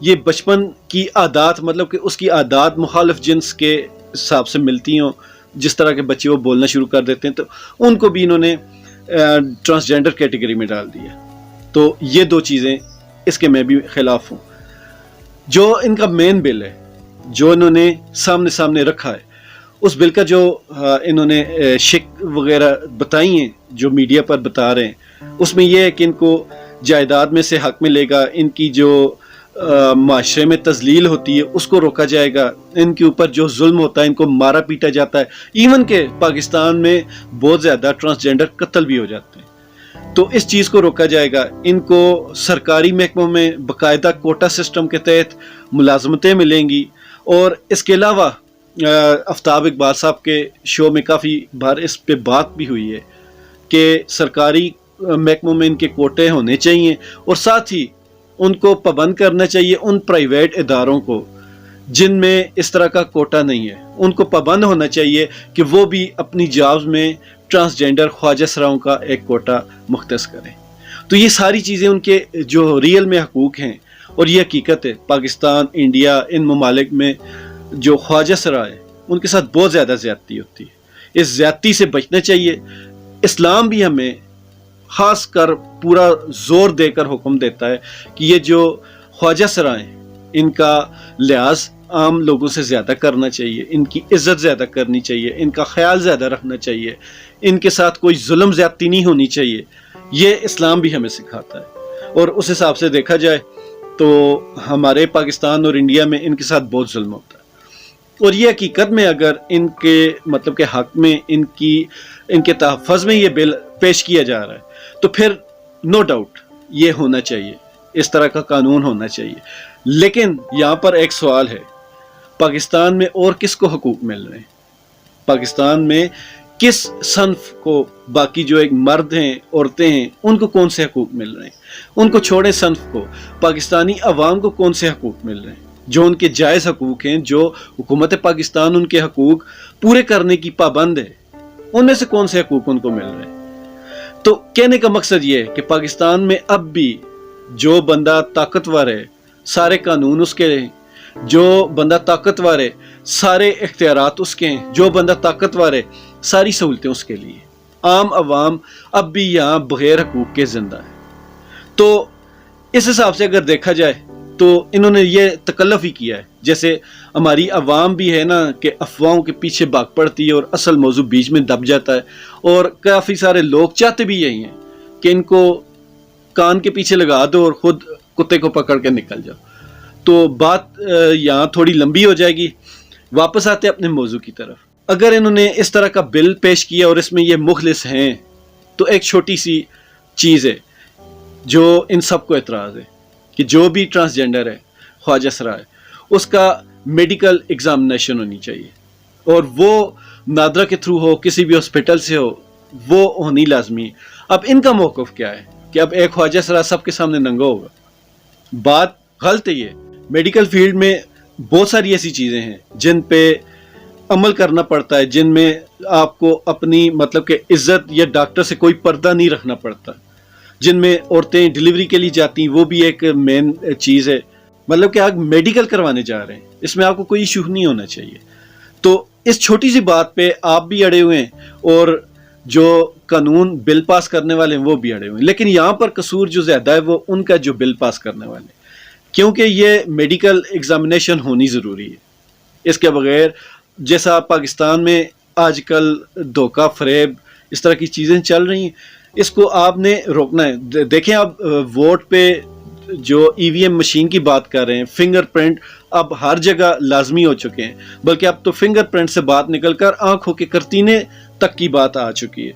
یہ بچپن کی عادات مطلب کہ اس کی عادات مخالف جنس کے حساب سے ملتی ہوں، جس طرح کے بچے وہ بولنا شروع کر دیتے ہیں، تو ان کو بھی انہوں نے ٹرانسجینڈر کیٹیگری میں ڈال دیا. تو یہ دو چیزیں اس کے میں بھی خلاف ہوں. جو ان کا مین بل ہے جو انہوں نے سامنے رکھا ہے، اس بل کا جو انہوں نے شک وغیرہ بتائی ہیں جو میڈیا پر بتا رہے ہیں، اس میں یہ ہے کہ ان کو جائیداد میں سے حق ملے گا، ان کی جو معاشرے میں تذلیل ہوتی ہے اس کو روکا جائے گا، ان کے اوپر جو ظلم ہوتا ہے ان کو مارا پیٹا جاتا ہے. ایون کہ پاکستان میں بہت زیادہ ٹرانسجینڈر قتل بھی ہو جاتے ہیں، تو اس چیز کو روکا جائے گا. ان کو سرکاری محکموں میں باقاعدہ کوٹا سسٹم کے تحت ملازمتیں ملیں گی. اور اس کے علاوہ آفتاب اقبال صاحب کے شو میں کافی بار اس پہ بات بھی ہوئی ہے کہ سرکاری محکموں میں ان کے کوٹے ہونے چاہیے، اور ساتھ ہی ان کو پابند کرنا چاہیے ان پرائیویٹ اداروں کو جن میں اس طرح کا کوٹا نہیں ہے. ان کو پابند ہونا چاہیے کہ وہ بھی اپنی جابز میں ٹرانسجینڈر خواجہ سراؤں کا ایک کوٹا مختص کریں. تو یہ ساری چیزیں ان کے جو ریئل میں حقوق ہیں، اور یہ حقیقت ہے پاکستان، انڈیا، ان ممالک میں جو خواجہ سرا ہے ان کے ساتھ بہت زیادہ زیادتی ہوتی ہے. اس زیادتی سے بچنا چاہیے. اسلام بھی ہمیں خاص کر پورا زور دے کر حکم دیتا ہے کہ یہ جو خواجہ سرا ہیں ان کا لحاظ عام لوگوں سے زیادہ کرنا چاہیے، ان کی عزت زیادہ کرنی چاہیے، ان کا خیال زیادہ رکھنا چاہیے، ان کے ساتھ کوئی ظلم زیادتی نہیں ہونی چاہیے. یہ اسلام بھی ہمیں سکھاتا ہے. اور اس حساب سے دیکھا جائے تو ہمارے پاکستان اور انڈیا میں ان کے ساتھ بہت ظلم ہوتا ہے. اور یہ حقیقت میں اگر ان کے مطلب کہ حق میں ان کے تحفظ میں یہ بل پیش کیا جا رہا ہے تو پھر نو ڈاؤٹ یہ ہونا چاہیے، اس طرح کا قانون ہونا چاہیے. لیکن یہاں پر ایک سوال ہے، پاکستان میں اور کس کو حقوق مل رہے ہیں؟ پاکستان میں کس صنف کو، باقی جو ایک مرد ہیں، عورتیں ہیں، ان کو کون سے حقوق مل رہے ہیں؟ ان کو چھوڑیں صنف کو، پاکستانی عوام کو کون سے حقوق مل رہے ہیں جو ان کے جائز حقوق ہیں، جو حکومت پاکستان ان کے حقوق پورے کرنے کی پابند ہے، ان میں سے کون سے حقوق ان کو مل رہے ہیں؟ تو کہنے کا مقصد یہ ہے کہ پاکستان میں اب بھی جو بندہ طاقتور ہے سارے قانون اس کے ہیں، جو بندہ طاقتور ہے سارے اختیارات اس کے ہیں، جو بندہ طاقتور ہے ساری سہولتیں اس کے لیے. عام عوام اب بھی یہاں بغیر حقوق کے زندہ ہے. تو اس حساب سے اگر دیکھا جائے تو انہوں نے یہ تکلف ہی کیا ہے. جیسے ہماری عوام بھی ہے نا کہ افواہوں کے پیچھے بھاگ پڑتی ہے اور اصل موضوع بیچ میں دب جاتا ہے، اور کافی سارے لوگ چاہتے بھی یہی ہیں کہ ان کو کان کے پیچھے لگا دو اور خود کتے کو پکڑ کے نکل جاؤ. تو بات یہاں تھوڑی لمبی ہو جائے گی. واپس آتے اپنے موضوع کی طرف. اگر انہوں نے اس طرح کا بل پیش کیا اور اس میں یہ مخلص ہیں تو ایک چھوٹی سی چیز ہے جو ان سب کو اعتراض ہے کہ جو بھی ٹرانسجینڈر ہے، خواجہ سرا ہے، اس کا میڈیکل ایگزامینیشن ہونی چاہیے، اور وہ نادرا کے تھرو ہو، کسی بھی ہاسپٹل سے ہو، وہ ہونی لازمی ہے. اب ان کا موقف کیا ہے کہ اب ایک خواجہ سرا سب کے سامنے ننگا ہوگا؟ بات غلط ہے. یہ میڈیکل فیلڈ میں بہت ساری ایسی چیزیں ہیں جن پہ عمل کرنا پڑتا ہے، جن میں آپ کو اپنی مطلب کہ عزت یا ڈاکٹر سے کوئی پردہ نہیں رکھنا پڑتا، جن میں عورتیں ڈیلیوری کے لیے جاتی ہیں، وہ بھی ایک مین چیز ہے. مطلب کہ آپ میڈیکل کروانے جا رہے ہیں، اس میں آپ کو کوئی ایشو نہیں ہونا چاہیے. تو اس چھوٹی سی بات پہ آپ بھی اڑے ہوئے ہیں اور جو قانون بل پاس کرنے والے ہیں وہ بھی اڑے ہوئے ہیں. لیکن یہاں پر قصور جو زیادہ ہے وہ ان کا جو بل پاس کرنے والے ہیں، کیونکہ یہ میڈیکل ایگزامینیشن ہونی ضروری ہے. اس کے بغیر جیسا پاکستان میں آج کل دھوکہ فریب اس طرح کی چیزیں چل رہی ہیں، اس کو آپ نے روکنا ہے. دیکھیں اب ووٹ پہ جو ای وی ایم مشین کی بات کر رہے ہیں، فنگر پرنٹ اب ہر جگہ لازمی ہو چکے ہیں، بلکہ اب تو فنگر پرنٹ سے بات نکل کر آنکھوں کے کرتینے تک کی بات آ چکی ہے.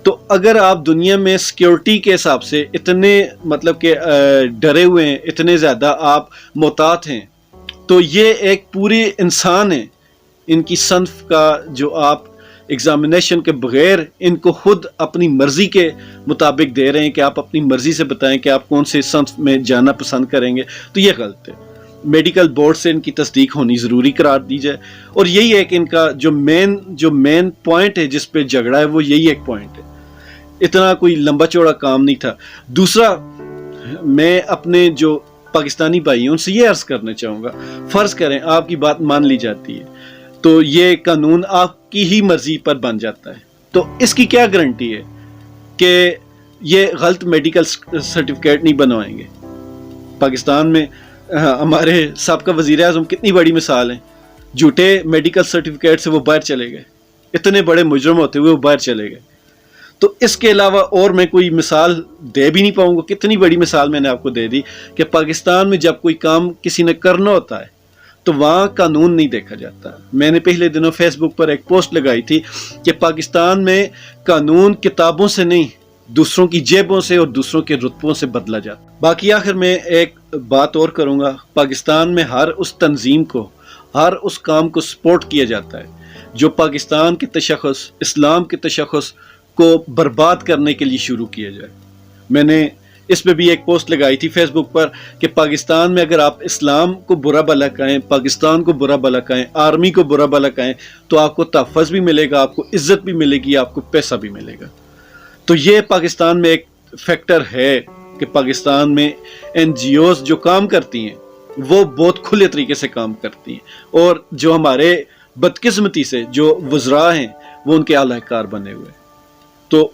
تو اگر آپ دنیا میں سیکیورٹی کے حساب سے اتنے مطلب کہ ڈرے ہوئے ہیں، اتنے زیادہ آپ محتاط ہیں، تو یہ ایک پوری انسان ہے، ان کی صنف کا جو آپ ایگزامینیشن کے بغیر ان کو خود اپنی مرضی کے مطابق دے رہے ہیں کہ آپ اپنی مرضی سے بتائیں کہ آپ کون سے صنف میں جانا پسند کریں گے، تو یہ غلط ہے. میڈیکل بورڈ سے ان کی تصدیق ہونی ضروری قرار دی جائے. اور یہی ایک ان کا جو مین پوائنٹ ہے جس پہ جھگڑا ہے، وہ یہی ایک پوائنٹ ہے. اتنا کوئی لمبا چوڑا کام نہیں تھا. دوسرا، میں اپنے جو پاکستانی بھائی ان سے یہ عرض کرنا چاہوں گا، فرض کریں آپ کی بات مان لی جاتی ہے تو یہ قانون آپ کی ہی مرضی پر بن جاتا ہے، تو اس کی کیا گارنٹی ہے کہ یہ غلط میڈیکل سرٹیفکیٹ نہیں بنوائیں گے؟ پاکستان میں ہمارے سابقہ وزیر اعظم کتنی بڑی مثال ہیں، جھوٹے میڈیکل سرٹیفکیٹ سے وہ باہر چلے گئے، اتنے بڑے مجرم ہوتے ہوئے وہ باہر چلے گئے۔ تو اس کے علاوہ اور میں کوئی مثال دے بھی نہیں پاؤں گا، کتنی بڑی مثال میں نے آپ کو دے دی کہ پاکستان میں جب کوئی کام کسی نے کرنا ہوتا ہے تو وہاں قانون نہیں دیکھا جاتا۔ میں نے پہلے دنوں فیس بک پر ایک پوسٹ لگائی تھی کہ پاکستان میں قانون کتابوں سے نہیں، دوسروں کی جیبوں سے اور دوسروں کے رتبوں سے بدلا جاتا۔ باقی آخر میں ایک بات اور کروں گا، پاکستان میں ہر اس تنظیم کو، ہر اس کام کو سپورٹ کیا جاتا ہے جو پاکستان کے تشخص، اسلام کے تشخص کو برباد کرنے کے لیے شروع کیا جائے۔ میں نے اس پہ بھی ایک پوسٹ لگائی تھی فیس بک پر کہ پاکستان میں اگر آپ اسلام کو برا بھلا کہیں، پاکستان کو برا بھلا کہیں، آرمی کو برا بھلا کہیں تو آپ کو تحفظ بھی ملے گا، آپ کو عزت بھی ملے گی، آپ کو پیسہ بھی ملے گا۔ تو یہ پاکستان میں ایک فیکٹر ہے کہ پاکستان میں این جی اوز جو کام کرتی ہیں وہ بہت کھلے طریقے سے کام کرتی ہیں، اور جو ہمارے بدقسمتی سے جو وزراء ہیں وہ ان کے اعلی کار بنے ہوئے۔ تو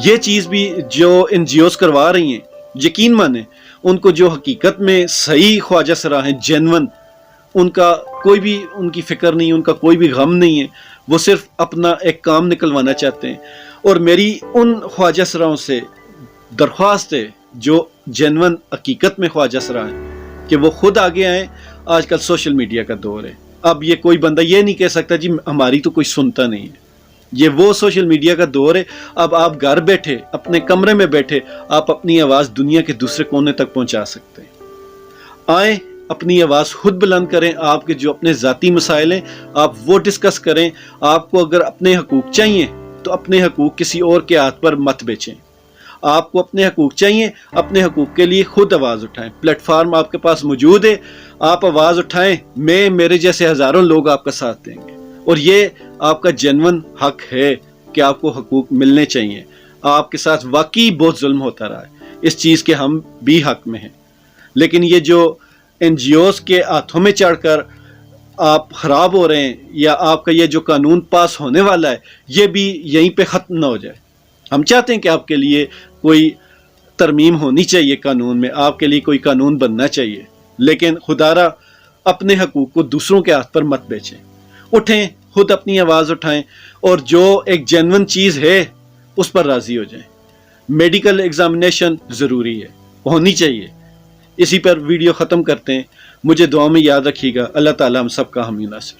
یہ چیز بھی جو این جی اوز کروا رہی ہیں، یقین مانیں ان کو جو حقیقت میں صحیح خواجہ سرا ہیں، جینون، ان کا کوئی بھی ان کی فکر نہیں، ان کا کوئی بھی غم نہیں ہے، وہ صرف اپنا ایک کام نکلوانا چاہتے ہیں۔ اور میری ان خواجہ سراؤں سے درخواست ہے جو جینون حقیقت میں خواجہ سرا ہیں کہ وہ خود آگے آئیں۔ آج کل سوشل میڈیا کا دور ہے، اب یہ کوئی بندہ یہ نہیں کہہ سکتا جی ہماری تو کوئی سنتا نہیں ہے، یہ وہ سوشل میڈیا کا دور ہے۔ اب آپ گھر بیٹھے، اپنے کمرے میں بیٹھے، آپ اپنی آواز دنیا کے دوسرے کونے تک پہنچا سکتے ہیں۔ آئیں اپنی آواز خود بلند کریں، آپ کے جو اپنے ذاتی مسائل ہیں آپ وہ ڈسکس کریں۔ آپ کو اگر اپنے حقوق چاہیے تو اپنے حقوق کسی اور کے ہاتھ پر مت بیچیں۔ آپ کو اپنے حقوق چاہیے، اپنے حقوق کے لیے خود آواز اٹھائیں۔ پلیٹ فارم آپ کے پاس موجود ہے، آپ آواز اٹھائیں، میرے جیسے ہزاروں لوگ آپ کا ساتھ دیں گے، اور یہ آپ کا جینون حق ہے کہ آپ کو حقوق ملنے چاہیے۔ آپ کے ساتھ واقعی بہت ظلم ہوتا رہا ہے، اس چیز کے ہم بھی حق میں ہیں، لیکن یہ جو این جی اوز کے ہاتھوں میں چڑھ کر آپ خراب ہو رہے ہیں، یا آپ کا یہ جو قانون پاس ہونے والا ہے یہ بھی یہیں پہ ختم نہ ہو جائے۔ ہم چاہتے ہیں کہ آپ کے لیے کوئی ترمیم ہونی چاہیے، قانون میں آپ کے لیے کوئی قانون بننا چاہیے، لیکن خدا را اپنے حقوق کو دوسروں کے ہاتھ پر مت بیچیں۔ اٹھیں، خود اپنی آواز اٹھائیں، اور جو ایک جینون چیز ہے اس پر راضی ہو جائیں۔ میڈیکل ایگزامینیشن ضروری ہے، ہونی چاہیے۔ اسی پر ویڈیو ختم کرتے ہیں۔ مجھے دعا میں یاد رکھیے گا۔ اللہ تعالیٰ ہم سب کا حامی ناصر۔